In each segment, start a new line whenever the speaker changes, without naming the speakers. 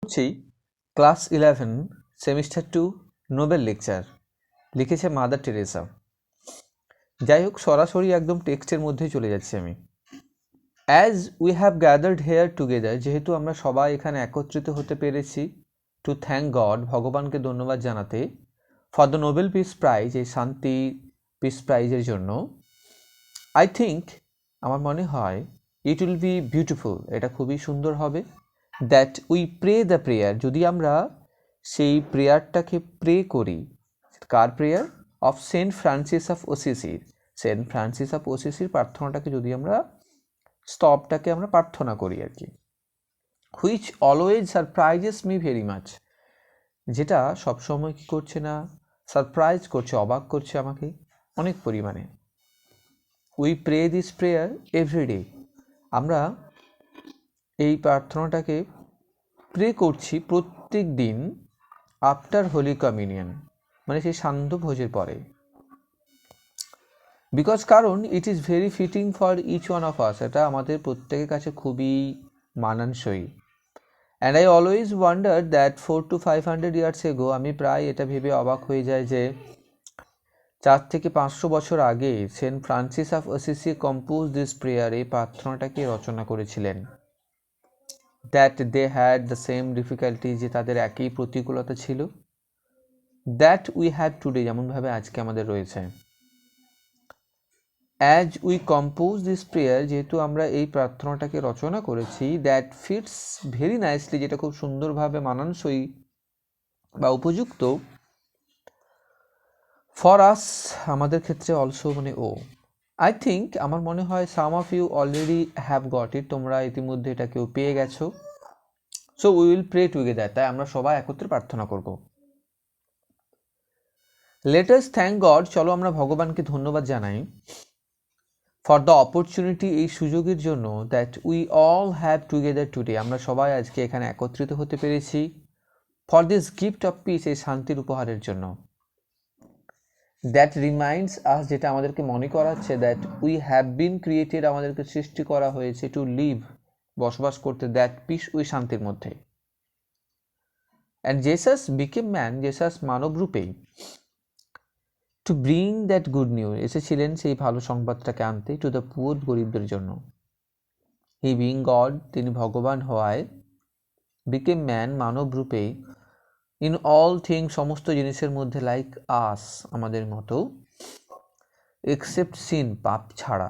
করছি class 11 semester 2 Nobel lecture লিখেছে Mother Teresa. যাই হোক, সরাসরি একদম টেক্সটের মধ্যেই চলে যাচ্ছি আমি। As we have gathered here together, যেহেতু আমরা সবাই এখানে একত্রিত হতে পেরেছি, টু থ্যাংক গড, ভগবানকে ধন্যবাদ জানাতে, for the Nobel peace prize, এই শান্তি পিস প্রাইজের জন্য। আই থিঙ্ক, আমার মনে হয়, ইট উইল বি বিউটিফুল, এটা খুবই সুন্দর হবে, that we pray the prayer, যদি আমরা সেই প্রেয়ারটাকে প্রে করি। কার prayer? Of Saint Francis of ওসিসির, সেন্ট ফ্রান্সিস অফ ওসিসির প্রার্থনাটাকে যদি আমরা স্তবটাকে আমরা প্রার্থনা করি আর কি। Which always surprises me very much, যেটা সবসময় কি করছে না, সারপ্রাইজ করছে, অবাক করছে আমাকে অনেক পরিমাণে। We pray this prayer everyday, আমরা এই প্রার্থনাটাকে প্রে করছি প্রত্যেক দিন, আফটার হোলি কমিউনিয়ন, মানে সেই সান্ধ্য ভোজের পরে। বিকজ, কারণ it is very fitting for each one of us, এটা আমাদের প্রত্যেকের কাছে খুবই মানানসই। And I always wonder that 400 to 500 years ago, আমি প্রায় এটা ভেবে অবাক হয়ে যাই যে 400 থেকে 500 বছর আগে Saint Francis of Assisi compose this prayer, এই প্রার্থনাটাকে রচনা করেছিলেন। That they had the same difficulty, যে তাদের একই প্রতিকূলতা ছিল, দ্যাট উই হ্যাভ টুডে, যেমনভাবে আজকে আমাদের রয়েছে। As we compose this prayer, যেহেতু আমরা এই প্রার্থনাটাকে রচনা করেছি, দ্যাট ফিটস ভেরি নাইসলি, যেটা খুব সুন্দরভাবে মানানসই বা উপযুক্ত, ফর আস, আমাদের ক্ষেত্রে অলসো, মানে ও। আই থিঙ্ক, আমার মনে হয়, some of you already have got it, তোমরা ইতিমধ্যে এটা কেউ পেয়ে গেছো। So we will pray together, তাই আমরা সবাই একত্রে প্রার্থনা করব। লেট আস থ্যাংক গড, চলো আমরা ভগবানকে ধন্যবাদ জানাই, ফর দ্য অপরচুনিটি, এই সুযোগের জন্য, that we all have together today, আমরা সবাই আজকে এখানে একত্রিত হতে পেরেছি, for this gift of piece, এই শান্তির উপহারের জন্য। দ্যাট রিমাইন্ডস আস, যেটা আমাদেরকে মনে করাচ্ছে, that we have been created, আমাদেরকে সৃষ্টি করা হয়েছে, টু লিভ, বসবাস করতে, দ্যাট পিস, ওই শান্তির মধ্যে। And Jesus became man, Jesus মানব রূপেই, to bring that good news, এসেছিলেন সেই ভালো সংবাদটাকে আনতে, টু দ্য পুয়ার, গরিবদের জন্য। হি বিং গড, তিনি ভগবান হওয়ায়, বিকেম ম্যান, মানব রূপে, ইন অল থিং, সমস্ত জিনিসের মধ্যে, লাইক আস, আমাদের মতো, এক্সেপ্ট সিন, পাপ ছাড়া।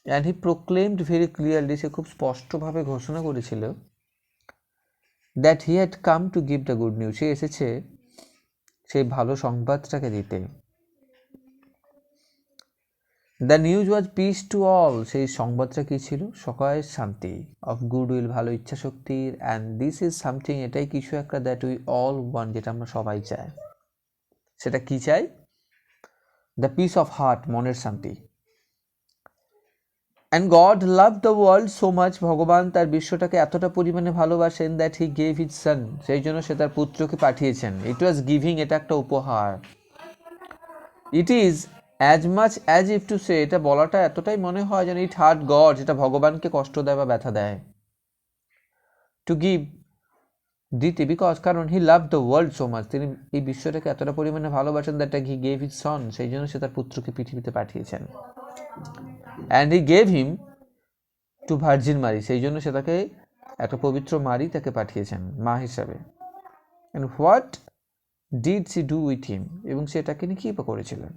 And he proclaimed very clearly, সে খুব স্পষ্টভাবে ঘোষণা করেছিল, that he had come to give the good news, সে এসেছে সেই ভালো সংবাদটাকে দিতে। The news was peace to all, সেই সংবাদটা কী ছিল? সকলের শান্তি, অফ গুড উইল, ভালো ইচ্ছা শক্তির, অ্যান্ড দিস ইজ সামথিং, এটাই কিছু একটা, দ্যাট উই অল ওয়ান, যেটা আমরা সবাই চাই। সেটা কি চাই? দ্য পিস অফ হার্ট, মনের শান্তি। And god love the world so much, ভগবান তার বিশ্বটাকে এতটা পরিমাণে ভালোবাসেন, that he gave his son, সেই জন্য সে তার পুত্রকে পাঠিয়েছেন। ইট ওয়াজ গিভিং, এটা একটা উপহার। It is as much as if to say, এটা বলাটা এতটাই মনে হয় যেন ইট হার্ট গড, যেটা ভগবানকে কষ্ট দেয় বা ব্যথা দেয়। টু গিভ, দিতে, বিকজ, কারণ, he love the world so much, তিনি এই বিশ্বটাকে এতটা পরিমাণে ভালোবাসেন, that he gave his son, সেই জন্য সে তার পুত্রকে পৃথিবীতে পাঠিয়েছেন। And he gave him to Virgin Mary, সেই জন্য সে তাকে একটা পবিত্র মারি তাকে পাঠিয়েছেন মা হিসাবে। And what did she do with him, এবং সেটাকে নিয়ে কী করেছিলেন?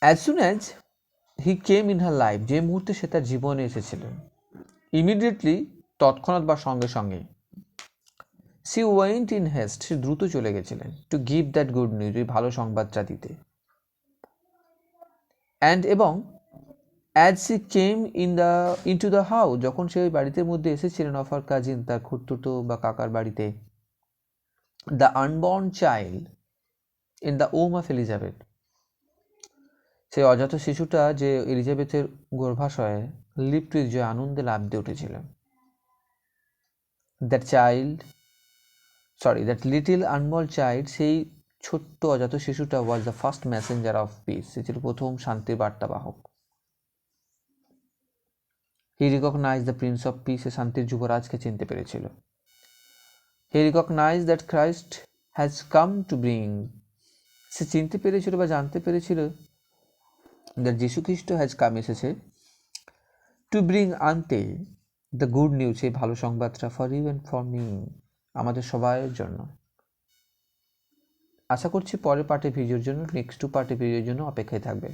As soon as he came in her life, যে মুহূর্তে সে তার জীবনে এসেছিলেন, ইমিডিয়েটলি, তৎক্ষণাৎ বা সঙ্গে সঙ্গে, সি ওয়েন্ট ইন হেস্ট, সে দ্রুত চলে গেছিলেন, to give that good news, ওই ভালো সংবাদটা দিতে। অ্যান্ড, এবং, as she came in to the house, যখন সে ওই বাড়িতে মধ্যে এসেছিলেন, অফ আর কাজিন, তার খুড়তুতো বা কাকার বাড়িতে, the unborn child in the Om of Elizabeth, সেই অজাত শিশুটা যে এলিজাবেথের গর্ভাশয়ে লিপ্ট উইথ জয়, আনন্দে লাফ দিয়ে উঠেছিলেন। দ্যাট লিটিল আনবর্ন চাইল্ড, সেই ছোট্ট অজাত শিশুটা, was the first messenger of peace, সে ছিল প্রথম শান্তির বার্তাবাহক। He recognize the prince of peace, সে শান্তির যুবরাজকে চিনতে পেরেছিল। He recognize that Christ has come to bring, সে চিনতে পেরেছিল বা জানতে পেরেছিল দ্যাট যীশু খ্রিস্ট হ্যাজ কাম, এসেছে টু ব্রিং, আনতে, দ্য গুড নিউজ, এই ভালো সংবাদটা, for you and for me, আমাদের সবাইয়ের জন্য। আশা করছি পরের পার্টে ভিডিওর জন্য, নেক্সট 2 পার্টে ভিডিওর জন্য অপেক্ষায় থাকবে।